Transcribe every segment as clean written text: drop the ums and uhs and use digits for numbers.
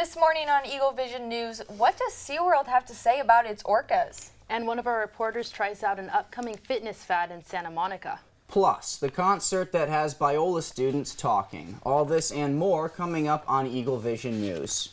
This morning on Eagle Vision News, what does SeaWorld have to say about its orcas? And one of our reporters tries out an upcoming fitness fad in Santa Monica. Plus, the concert that has Biola students talking. All this and more coming up on Eagle Vision News.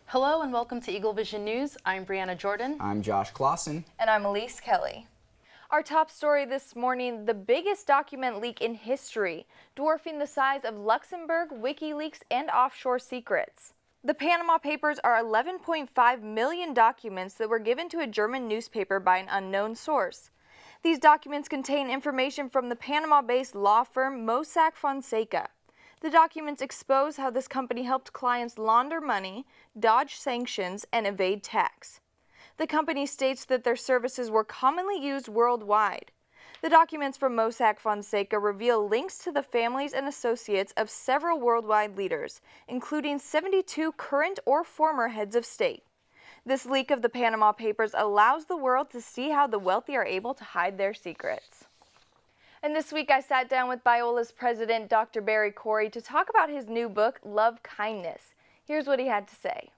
Hello and welcome to Eagle Vision News. I'm Brieana Jordan. I'm Josh Klaasen. And I'm Elise Kelly. Our top story this morning, the biggest document leak in history, dwarfing the size of Luxembourg, WikiLeaks, and offshore secrets. The Panama Papers are 11.5 million documents that were given to a German newspaper by an unknown source. These documents contain information from the Panama-based law firm Mossack Fonseca. The documents expose how this company helped clients launder money, dodge sanctions, and evade tax. The company states that their services were commonly used worldwide. The documents from Mossack Fonseca reveal links to the families and associates of several worldwide leaders, including 72 current or former heads of state. This leak of the Panama Papers allows the world to see how the wealthy are able to hide their secrets. And this week I sat down with Biola's president, Dr. Barry Corey, to talk about his new book, Love Kindness. Here's what he had to say.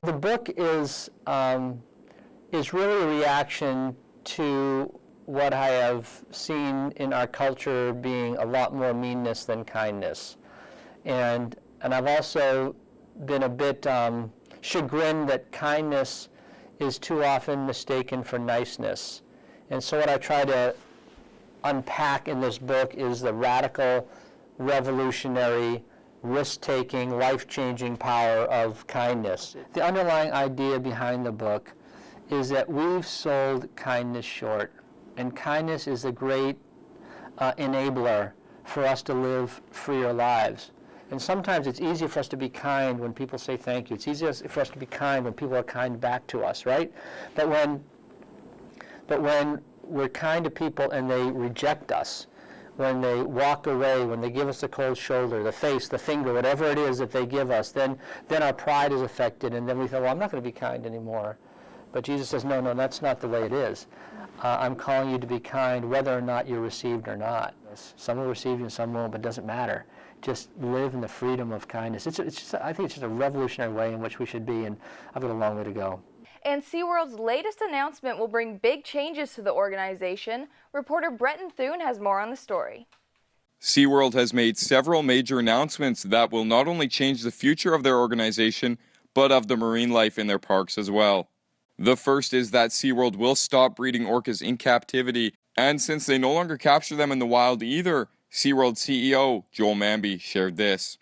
The book is really a reaction to what I have seen in our culture being a lot more meanness than kindness. And I've also been a bit chagrined that kindness is too often mistaken for niceness. And so what I try to unpack in this book is the radical, revolutionary, risk-taking, life-changing power of kindness. The underlying idea behind the book is that we've sold kindness short, and kindness is a great enabler for us to live freer lives. And sometimes it's easier for us to be kind when people say thank you. It's easier for us to be kind when people are kind back to us, right? But when we're kind to people and they reject us, when they walk away, when they give us the cold shoulder, the face, the finger, whatever it is that they give us, then our pride is affected, and then we think, well, I'm not going to be kind anymore. But Jesus says, no, that's not the way it is. I'm calling you to be kind whether or not you're received or not. Some will receive you and some won't, but it doesn't matter. Just live in the freedom of kindness. I think it's just a revolutionary way in which we should be, and I've got a long way to go. And SeaWorld's latest announcement will bring big changes to the organization. Reporter Bretton Thune has more on the story. SeaWorld has made several major announcements that will not only change the future of their organization, but of the marine life in their parks as well. The first is that SeaWorld will stop breeding orcas in captivity, and since they no longer capture them in the wild either, SeaWorld CEO Joel Manby shared this.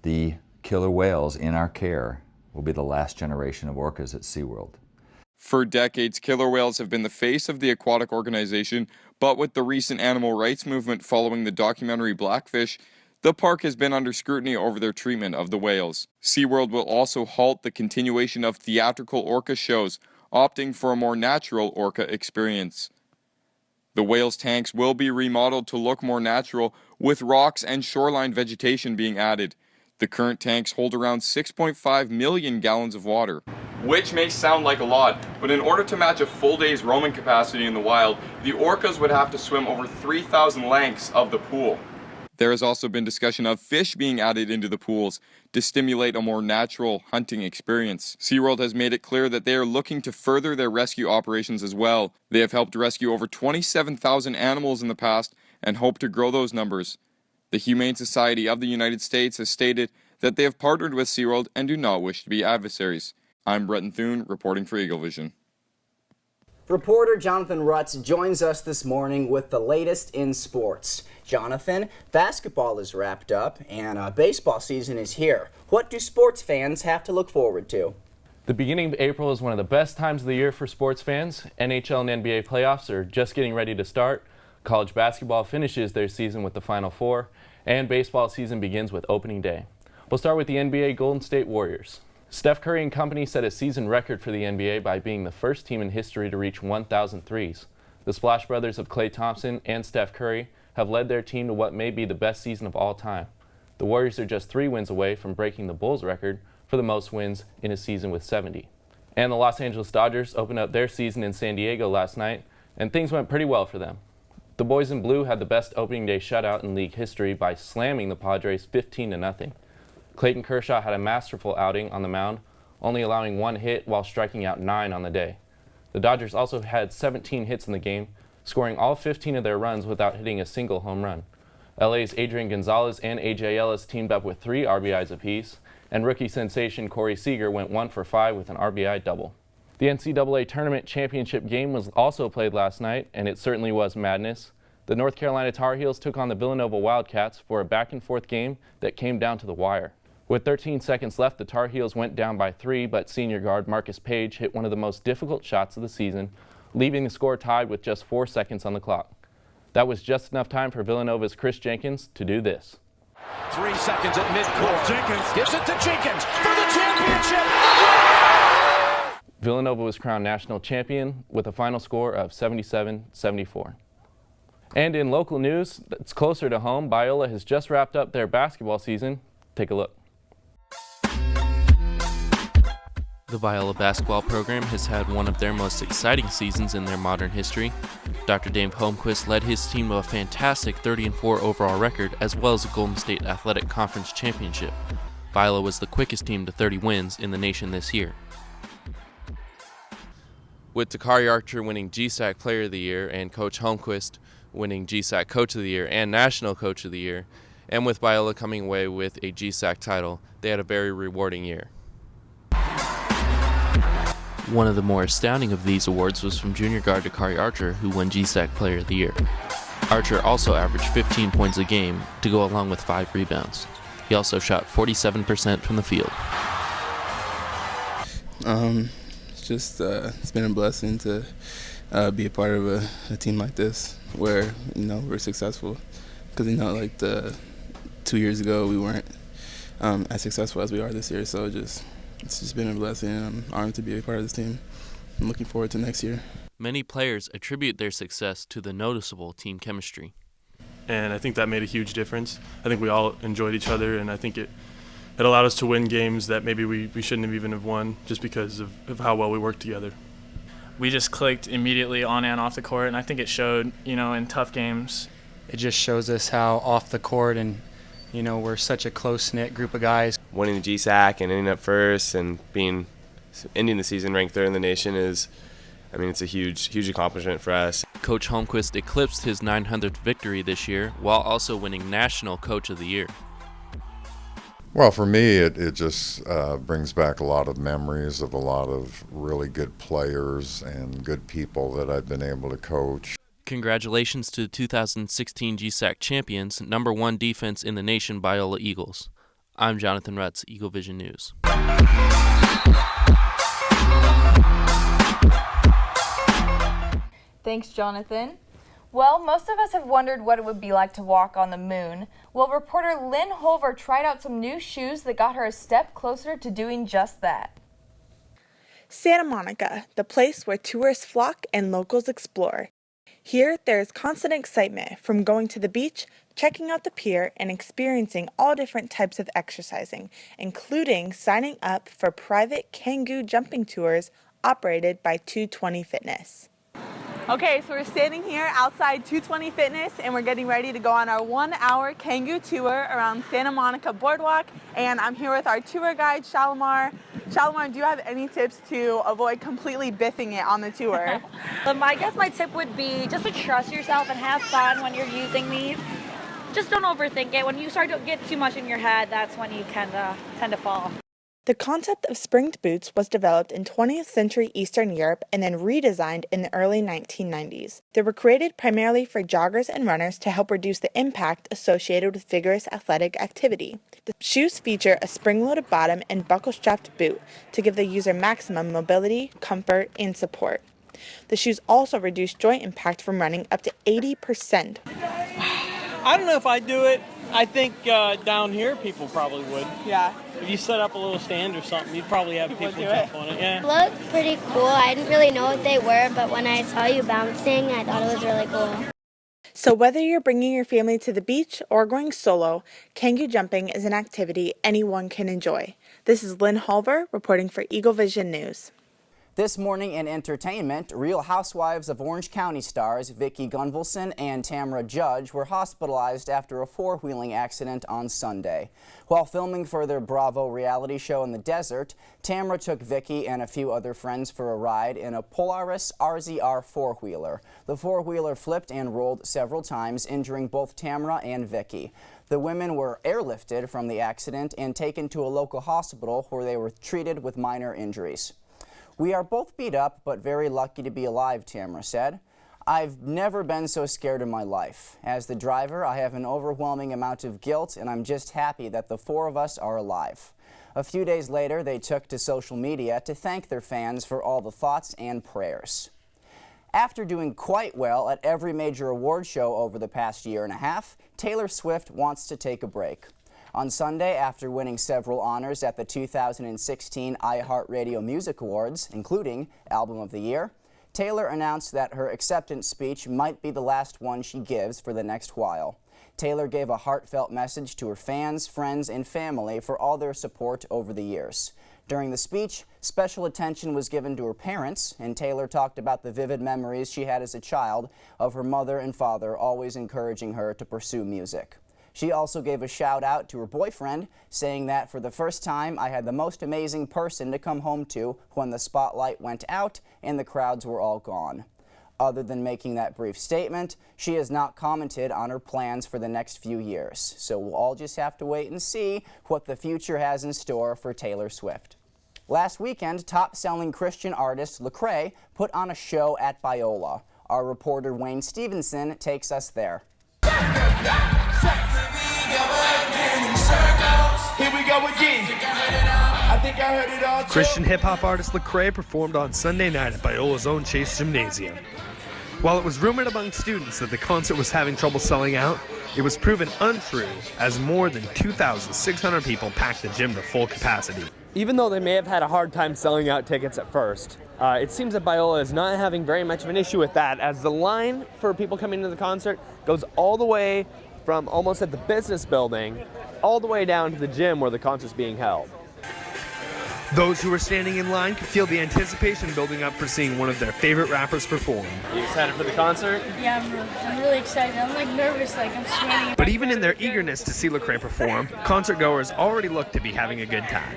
The killer whales in our care will be the last generation of orcas at SeaWorld. For decades, killer whales have been the face of the aquatic organization, but with the recent animal rights movement following the documentary Blackfish, the park has been under scrutiny over their treatment of the whales. SeaWorld will also halt the continuation of theatrical orca shows, opting for a more natural orca experience. The whales' tanks will be remodeled to look more natural, with rocks and shoreline vegetation being added. The current tanks hold around 6.5 million gallons of water. Which may sound like a lot, but in order to match a full day's roaming capacity in the wild, the orcas would have to swim over 3,000 lengths of the pool. There has also been discussion of fish being added into the pools to stimulate a more natural hunting experience. SeaWorld has made it clear that they are looking to further their rescue operations as well. They have helped rescue over 27,000 animals in the past and hope to grow those numbers. The Humane Society of the United States has stated that they have partnered with SeaWorld and do not wish to be adversaries. I'm Bretton Thune, reporting for Eagle Vision. Reporter Jonathan Rutz joins us this morning with the latest in sports. Jonathan, basketball is wrapped up and baseball season is here. What do sports fans have to look forward to? The beginning of April is one of the best times of the year for sports fans. NHL and NBA playoffs are just getting ready to start. College basketball finishes their season with the Final Four, and baseball season begins with opening day. We'll start with the NBA Golden State Warriors. Steph Curry and company set a season record for the NBA by being the first team in history to reach 1,000 threes. The Splash Brothers of Klay Thompson and Steph Curry have led their team to what may be the best season of all time. The Warriors are just 3 wins away from breaking the Bulls record for the most wins in a season with 70. And the Los Angeles Dodgers opened up their season in San Diego last night, and things went pretty well for them. The boys in blue had the best opening day shutout in league history by slamming the Padres 15-0. Clayton Kershaw had a masterful outing on the mound, only allowing 1 hit while striking out 9 on the day. The Dodgers also had 17 hits in the game, scoring all 15 of their runs without hitting a single home run. LA's Adrian Gonzalez and A.J. Ellis teamed up with 3 RBIs apiece, and rookie sensation Corey Seager went 1 for 5 with an RBI double. The NCAA Tournament Championship game was also played last night, and it certainly was madness. The North Carolina Tar Heels took on the Villanova Wildcats for a back-and-forth game that came down to the wire. With 13 seconds left, the Tar Heels went down by 3, but senior guard Marcus Page hit one of the most difficult shots of the season, leaving the score tied with just 4 seconds on the clock. That was just enough time for Villanova's Chris Jenkins to do this. 3 seconds at midcourt. Jenkins gives it to Jenkins for the championship. Villanova was crowned national champion with a final score of 77-74. And in local news that's closer to home, Biola has just wrapped up their basketball season. Take a look. The Biola basketball program has had one of their most exciting seasons in their modern history. Dr. Dave Holmquist led his team to a fantastic 30-4 overall record, as well as a Golden State Athletic Conference championship. Biola was the quickest team to 30 wins in the nation this year. With Takari Archer winning GSAC Player of the Year and Coach Holmquist winning GSAC Coach of the Year and National Coach of the Year, and with Biola coming away with a GSAC title, they had a very rewarding year. One of the more astounding of these awards was from junior guard Takari Archer, who won GSAC Player of the Year. Archer also averaged 15 points a game to go along with 5 rebounds. He also shot 47% from the field. It's been a blessing to be a part of a team like this where, we're successful. Because, like 2 years ago, we weren't as successful as we are this year. So it's just been a blessing, and I'm honored to be a part of this team. I'm looking forward to next year. Many players attribute their success to the noticeable team chemistry. And I think that made a huge difference. I think we all enjoyed each other, and I think it allowed us to win games that maybe we shouldn't have even have won just because of how well we worked together. We just clicked immediately on and off the court, and I think it showed, in tough games. It just shows us how off the court and we're such a close-knit group of guys. Winning the GSAC and ending up first and ending the season ranked 3rd in the nation it's a huge accomplishment for us. Coach Holmquist eclipsed his 900th victory this year while also winning National Coach of the Year. Well, for me, it just brings back a lot of memories of a lot of really good players and good people that I've been able to coach. Congratulations to the 2016 GSAC champions, number 1 defense in the nation, Biola Eagles. I'm Jonathan Rutz, Eagle Vision News. Thanks, Jonathan. Well, most of us have wondered what it would be like to walk on the moon. Well, reporter Lynn Holver tried out some new shoes that got her a step closer to doing just that. Santa Monica, the place where tourists flock and locals explore. Here, there is constant excitement from going to the beach, checking out the pier, and experiencing all different types of exercising, including signing up for private Kangoo jumping tours operated by 220 Fitness. Okay, so we're standing here outside 220 Fitness, and we're getting ready to go on our 1-hour Kangoo tour around Santa Monica Boardwalk, and I'm here with our tour guide, Shalimar. Shalimar, do you have any tips to avoid completely biffing it on the tour? I guess my tip would be just to trust yourself and have fun when you're using these. Just don't overthink it. When you start to get too much in your head, that's when you tend to fall. The concept of springed boots was developed in 20th century Eastern Europe and then redesigned in the early 1990s. They were created primarily for joggers and runners to help reduce the impact associated with vigorous athletic activity. The shoes feature a spring-loaded bottom and buckle-strapped boot to give the user maximum mobility, comfort, and support. The shoes also reduce joint impact from running up to 80%. I don't know if I'd do it. I think down here people probably would. Yeah. If you set up a little stand or something, you'd probably have people jump on it. Yeah. It looked pretty cool. I didn't really know what they were, but when I saw you bouncing, I thought it was really cool. So whether you're bringing your family to the beach or going solo, Kangoo jumping is an activity anyone can enjoy. This is Lynn Halver reporting for Eagle Vision News. This morning in entertainment, Real Housewives of Orange County stars Vicki Gunvalson and Tamra Judge were hospitalized after a four-wheeling accident on Sunday. While filming for their Bravo reality show in the desert, Tamra took Vicki and a few other friends for a ride in a Polaris RZR four-wheeler. The four-wheeler flipped and rolled several times, injuring both Tamra and Vicki. The women were airlifted from the accident and taken to a local hospital where they were treated with minor injuries. "We are both beat up, but very lucky to be alive," Tamra said. "I've never been so scared in my life. As the driver, I have an overwhelming amount of guilt, and I'm just happy that the four of us are alive." A few days later, they took to social media to thank their fans for all the thoughts and prayers. After doing quite well at every major award show over the past year and a half, Taylor Swift wants to take a break. On Sunday, after winning several honors at the 2016 iHeartRadio Music Awards, including Album of the Year, Taylor announced that her acceptance speech might be the last one she gives for the next while. Taylor gave a heartfelt message to her fans, friends, and family for all their support over the years. During the speech, special attention was given to her parents, and Taylor talked about the vivid memories she had as a child of her mother and father always encouraging her to pursue music. She also gave a shout out to her boyfriend, saying that for the first time, "I had the most amazing person to come home to when the spotlight went out and the crowds were all gone." Other than making that brief statement, she has not commented on her plans for the next few years. So we'll all just have to wait and see what the future has in store for Taylor Swift. Last weekend, top-selling Christian artist Lecrae put on a show at Biola. Our reporter Wayne Stevenson takes us there. Here we go again. I think I heard it all. Christian hip-hop artist Lecrae performed on Sunday night at Biola's own Chase Gymnasium. While it was rumored among students that the concert was having trouble selling out, it was proven untrue as more than 2,600 people packed the gym to full capacity. Even though they may have had a hard time selling out tickets at first, it seems that Biola is not having very much of an issue with that, as the line for people coming to the concert goes all the way from almost at the business building all the way down to the gym where the concert's being held. Those who were standing in line could feel the anticipation building up for seeing one of their favorite rappers perform. You excited for the concert? Yeah, I'm really excited. I'm like nervous, like I'm sweating. But even in their eagerness to see Lecrae perform, concertgoers already looked to be having a good time.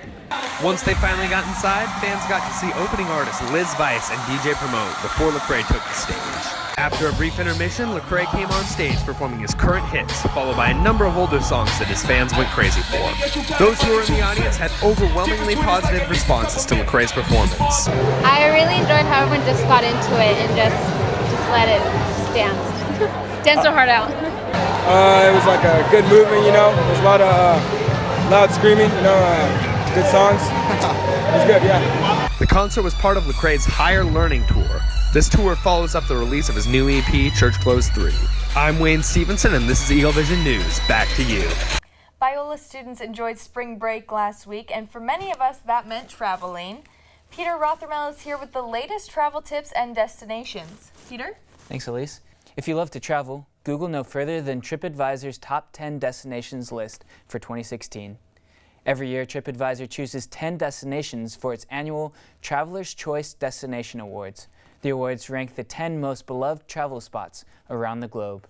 Once they finally got inside, fans got to see opening artists Liz Vice and DJ Promote before Lecrae took the stage. After a brief intermission, Lecrae came on stage performing his current hits, followed by a number of older songs that his fans went crazy for. Those who were in the audience had overwhelmingly positive responses to Lecrae's performance. I really enjoyed how everyone just got into it and just let it dance. Dance their heart out. It was like a good movement, you know. There's a lot of loud screaming, you know, good songs. It was good, yeah. The concert was part of Lecrae's Higher Learning Tour. This tour follows up the release of his new EP, Church Clothes 3. I'm Wayne Stevenson, and this is Eagle Vision News. Back to you. Biola students enjoyed spring break last week, and for many of us, that meant traveling. Peter Rothermel is here with the latest travel tips and destinations. Peter? Thanks, Elise. If you love to travel, Google no further than TripAdvisor's Top 10 Destinations list for 2016. Every year, TripAdvisor chooses 10 destinations for its annual Traveler's Choice Destination Awards. The awards rank the 10 most beloved travel spots around the globe.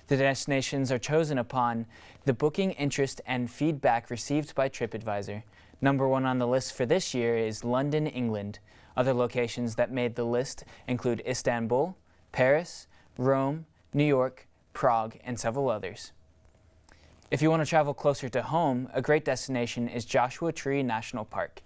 The destinations are chosen upon the booking interest and feedback received by TripAdvisor. Number 1 on the list for this year is London, England. Other locations that made the list include Istanbul, Paris, Rome, New York, Prague, and several others. If you want to travel closer to home, a great destination is Joshua Tree National Park.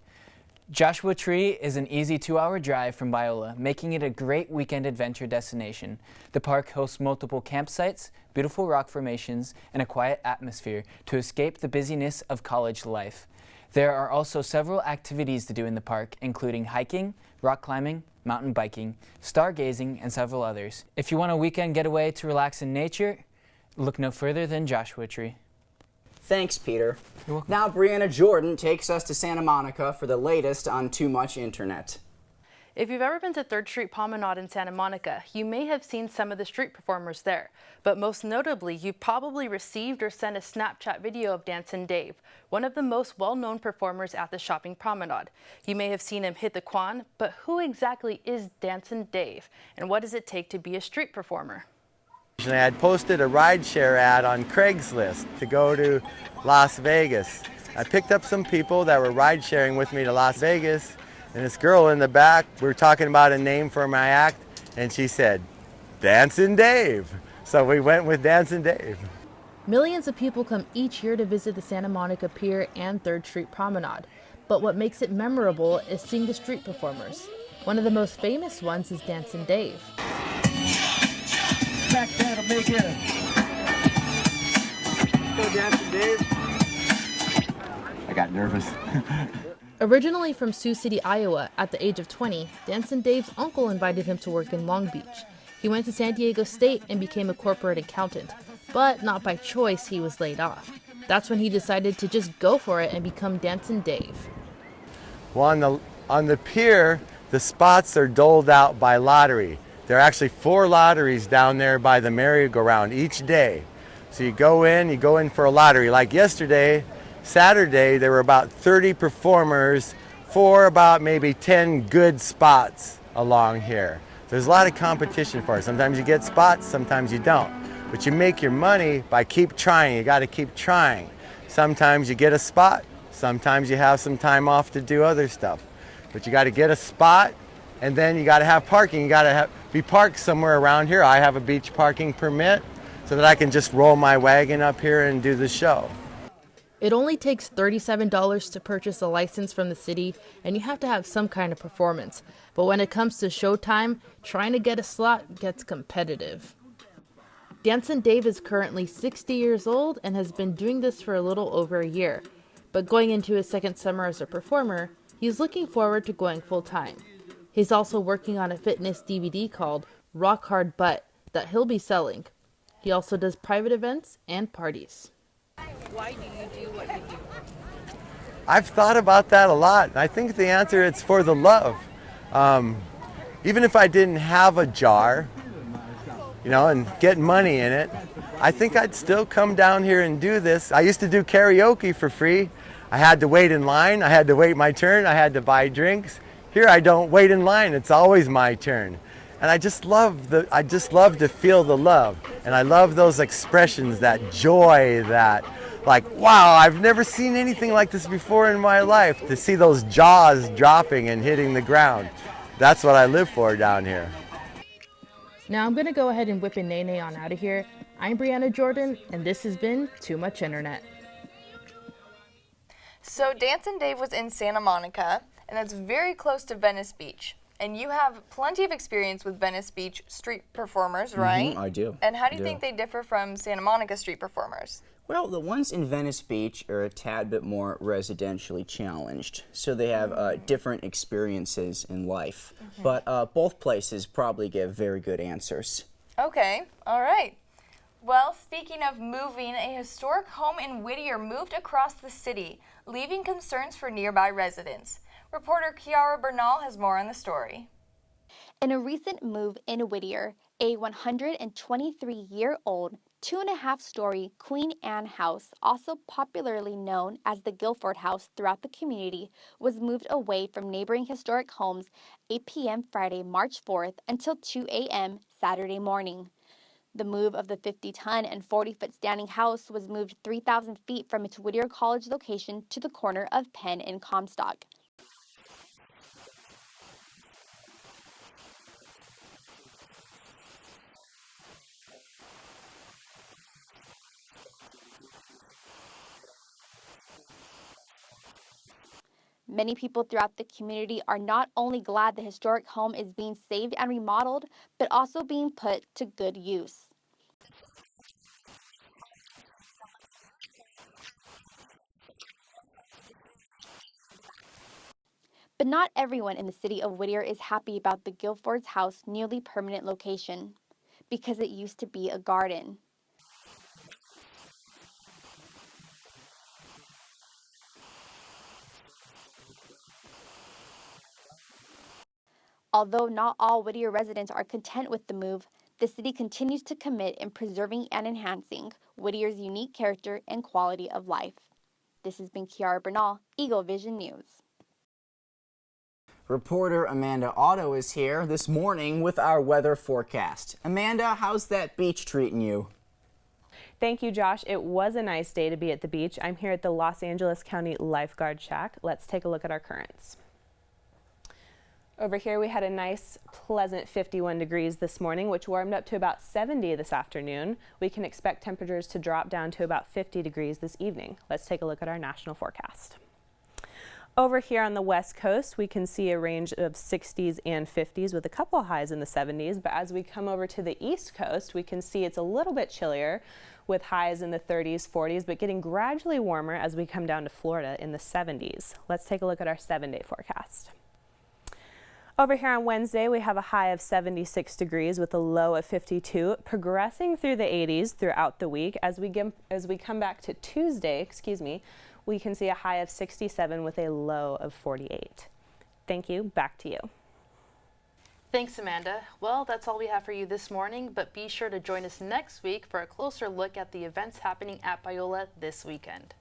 Joshua Tree is an easy 2-hour drive from Biola, making it a great weekend adventure destination. The park hosts multiple campsites, beautiful rock formations, and a quiet atmosphere to escape the busyness of college life. There are also several activities to do in the park, including hiking, rock climbing, mountain biking, stargazing, and several others. If you want a weekend getaway to relax in nature, look no further than Joshua Tree. Thanks, Peter. Now Brieana Jordan takes us to Santa Monica for the latest on Too Much Internet. If you've ever been to 3rd Street Promenade in Santa Monica, you may have seen some of the street performers there. But most notably, you've probably received or sent a Snapchat video of Dancin' Dave, one of the most well-known performers at the shopping promenade. You may have seen him hit the Quan, but who exactly is Dancin' Dave, and what does it take to be a street performer? I had posted a rideshare ad on Craigslist to go to Las Vegas. I picked up some people that were ride sharing with me to Las Vegas, and this girl in the back, we were talking about a name for my act, and she said, Dancin' Dave. So we went with Dancin' Dave. Millions of people come each year to visit the Santa Monica Pier and 3rd Street Promenade. But what makes it memorable is seeing the street performers. One of the most famous ones is Dancin' Dave. Back down to make it. Go Dancin' Dave. I got nervous. Originally from Sioux City, Iowa, at the age of 20, Dancin' Dave's uncle invited him to work in Long Beach. He went to San Diego State and became a corporate accountant, but not by choice, he was laid off. That's when he decided to just go for it and become Dancin' Dave. Well, on the pier, the spots are doled out by lottery. There are actually 4 lotteries down there by the merry-go-round each day. So you go in for a lottery. Like yesterday, Saturday, there were about 30 performers for about maybe 10 good spots along here. There's a lot of competition for it. Sometimes you get spots, sometimes you don't. But you make your money by keep trying. You got to keep trying. Sometimes you get a spot, sometimes you have some time off to do other stuff. But you got to get a spot, and then you got to have parking. You got to be parked somewhere around here. I have a beach parking permit so that I can just roll my wagon up here and do the show. It only takes $37 to purchase a license from the city, and you have to have some kind of performance. But when it comes to showtime, trying to get a slot gets competitive. Dancin' Dave is currently 60 years old and has been doing this for a little over a year. But going into his 2nd summer as a performer, he's looking forward to going full-time. He's also working on a fitness DVD called Rock Hard Butt that he'll be selling. He also does private events and parties. Why do you do what you do? I've thought about that a lot. I think the answer is for the love. Even if I didn't have a jar, and get money in it, I think I'd still come down here and do this. I used to do karaoke for free. I had to wait in line. I had to wait my turn. I had to buy drinks. Here I don't wait in line. It's always my turn. And I just love to feel the love. And I love those expressions, that joy, that like, wow, I've never seen anything like this before in my life. To see those jaws dropping and hitting the ground. That's what I live for down here. Now I'm going to go ahead and whip a nay-nay on out of here. I'm Brieana Jordan, and this has been Too Much Internet. So Dancin' Dave was in Santa Monica, and that's very close to Venice Beach. And you have plenty of experience with Venice Beach street performers, right? I do. And how do you think they differ from Santa Monica street performers? Well, the ones in Venice Beach are a tad bit more residentially challenged, so they have different experiences in life. But both places probably give very good answers. Okay, all right. Well, speaking of moving, a historic home in Whittier moved across the city, leaving concerns for nearby residents. Reporter Kiara Bernal has more on the story. In a recent move in Whittier, a 123-year-old, 2.5-story Queen Anne house, also popularly known as the Guilford House throughout the community, was moved away from neighboring historic homes 8 p.m. Friday, March 4th until 2 a.m. Saturday morning. The move of the 50-ton and 40-foot standing house was moved 3,000 feet from its Whittier College location to the corner of Penn and Comstock. Many people throughout the community are not only glad the historic home is being saved and remodeled, but also being put to good use. But not everyone in the city of Whittier is happy about the Guilford's house newly permanent location, because it used to be a garden. Although not all Whittier residents are content with the move, the city continues to commit in preserving and enhancing Whittier's unique character and quality of life. This has been Kiara Bernal, Eagle Vision News. Reporter Amanda Otto is here this morning with our weather forecast. Amanda, how's that beach treating you? Thank you, Josh. It was a nice day to be at the beach. I'm here at the Los Angeles County Lifeguard Shack. Let's take a look at our currents. Over here we had a nice pleasant 51 degrees this morning, which warmed up to about 70 this afternoon. We can expect temperatures to drop down to about 50 degrees this evening. Let's take a look at our national forecast. Over here on the west coast, we can see a range of 60s and 50s with a couple highs in the 70s, but as we come over to the east coast, we can see it's a little bit chillier with highs in the 30s, 40s, but getting gradually warmer as we come down to Florida in the 70s. Let's take a look at our 7-day forecast. Over here on Wednesday, we have a high of 76 degrees with a low of 52, progressing through the 80s throughout the week. As we come back to Tuesday, we can see a high of 67 with a low of 48. Thank you. Back to you. Thanks, Amanda. Well, that's all we have for you this morning, but be sure to join us next week for a closer look at the events happening at Biola this weekend.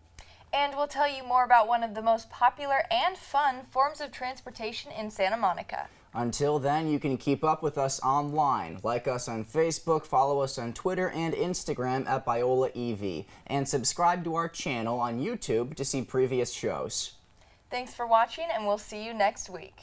And we'll tell you more about one of the most popular and fun forms of transportation in Santa Monica. Until then, you can keep up with us online. Like us on Facebook, follow us on Twitter and Instagram at Biola EV, and subscribe to our channel on YouTube to see previous shows. Thanks for watching, and we'll see you next week.